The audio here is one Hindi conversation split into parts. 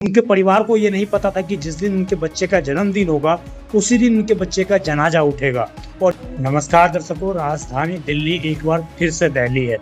उनके परिवार को ये नहीं पता था कि जिस दिन उनके बच्चे का जन्मदिन होगा उसी दिन उनके बच्चे का जनाजा उठेगा। और नमस्कार दर्शकों, राजधानी दिल्ली एक बार फिर से दहली है।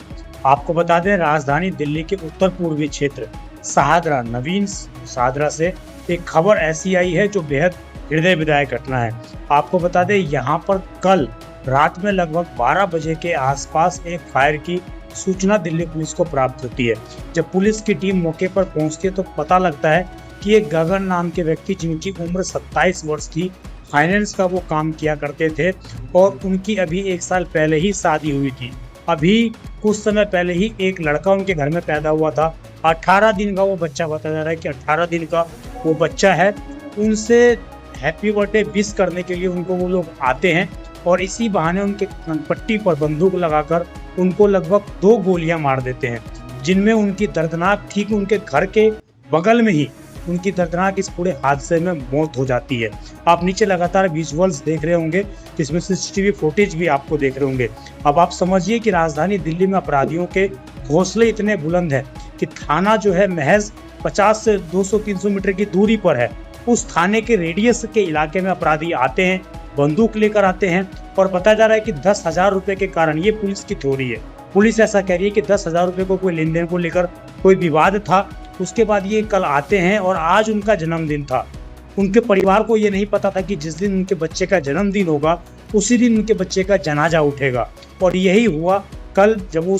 आपको बता दें, राजधानी दिल्ली के उत्तर पूर्वी क्षेत्र शाहदरा, नवीन शाहदरा से एक खबर ऐसी आई है जो बेहद हृदय विदारक घटना है। आपको बता दें, यहाँ पर कल रात में लगभग 12 बजे के आसपास एक फायर की सूचना दिल्ली पुलिस को प्राप्त होती है। जब पुलिस की टीम मौके पर पहुंचती है तो पता लगता है कि एक गगन नाम के व्यक्ति, जिनकी उम्र 27 वर्ष थी, फाइनेंस का वो काम किया करते थे और उनकी अभी 1 साल पहले ही शादी हुई थी। अभी कुछ समय पहले ही एक लड़का उनके घर में पैदा हुआ था। 18 दिन का वो बच्चा, बताया जा रहा है कि 18 दिन का वो बच्चा है। उनसे हैप्पी बर्थडे विश करने के लिए उनको वो लोग आते हैं और इसी बहाने उनके पट्टी पर बंदूक लगाकर उनको लगभग 2 गोलियां मार देते हैं, जिनमें उनकी दर्दनाक, ठीक उनके घर के बगल में ही उनकी दर्दनाक इस पूरे हादसे में मौत हो जाती है। आप नीचे लगातार विजुअल्स देख रहे होंगे, जिसमें सीसीटीवी फुटेज भी आपको देख रहे होंगे। अब आप समझिए कि राजधानी दिल्ली में अपराधियों के हौसले इतने बुलंद है कि थाना जो है महज 50 से 200-300 मीटर की दूरी पर है। उस थाने के रेडियस के इलाके में अपराधी आते हैं, बंदूक लेकर आते हैं और बताया जा रहा है कि 10,000 रुपए के कारण, ये पुलिस की थ्योरी है, पुलिस ऐसा कह रही है कि 10,000 रुपए को कोई लेन देन को लेकर कोई विवाद था। उसके बाद ये कल आते हैं और आज उनका जन्मदिन था। उनके परिवार को ये नहीं पता था कि जिस दिन उनके बच्चे का जन्मदिन होगा उसी दिन उनके बच्चे का जनाजा उठेगा। और यही हुआ कल, जब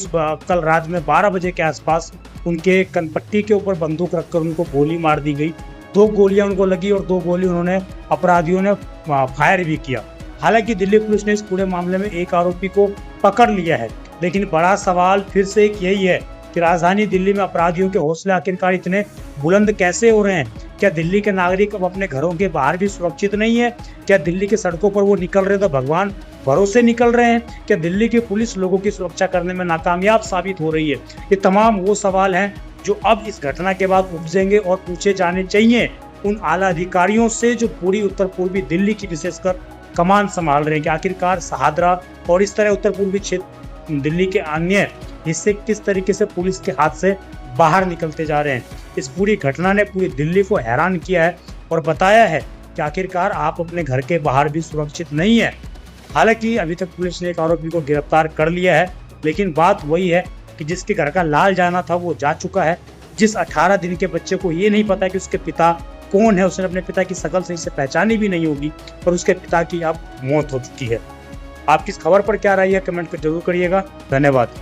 कल रात में 12 बजे के आसपास उनके कनपट्टी के ऊपर बंदूक रखकर उनको गोली मार दी गई। 2 गोलियां उनको लगी और 2 गोली उन्होंने, अपराधियों ने फायर भी किया। हालांकि दिल्ली पुलिस ने इस पूरे मामले में एक आरोपी को पकड़ लिया है, लेकिन बड़ा सवाल फिर से एक यही है कि राजधानी दिल्ली में अपराधियों के हौसले आखिरकार इतने बुलंद कैसे हो रहे हैं? क्या दिल्ली के नागरिक अब अपने घरों के बाहर भी सुरक्षित नहीं है? क्या दिल्ली की सड़कों पर वो निकल रहे तो भगवान भरोसे निकल रहे हैं? क्या दिल्ली की पुलिस लोगों की सुरक्षा करने में नाकामयाब साबित हो रही है? ये तमाम वो सवाल हैं जो अब इस घटना के बाद उपजेंगे और पूछे जाने चाहिए उन आला अधिकारियों से जो पूरी उत्तर पूर्वी दिल्ली की विशेषकर कमान संभाल रहे हैं, कि आखिरकार शाहदरा और इस तरह उत्तर पूर्वी क्षेत्र दिल्ली के अन्य हिस्से किस तरीके से पुलिस के हाथ से बाहर निकलते जा रहे हैं। इस पूरी घटना ने पूरी दिल्ली को हैरान किया है और बताया है कि आखिरकार आप अपने घर के बाहर भी सुरक्षित नहीं है। हालांकि अभी तक पुलिस ने एक आरोपी को गिरफ्तार कर लिया है, लेकिन बात वही है कि जिसके घर का लाल जाना था वो जा चुका है। जिस 18 दिन के बच्चे को ये नहीं पता कि उसके पिता कौन है, उसने अपने पिता की शक्ल सही से पहचानी भी नहीं होगी और उसके पिता की अब मौत हो चुकी है। आपकी इस खबर पर क्या राय है, कमेंट कर जरूर करिएगा। धन्यवाद।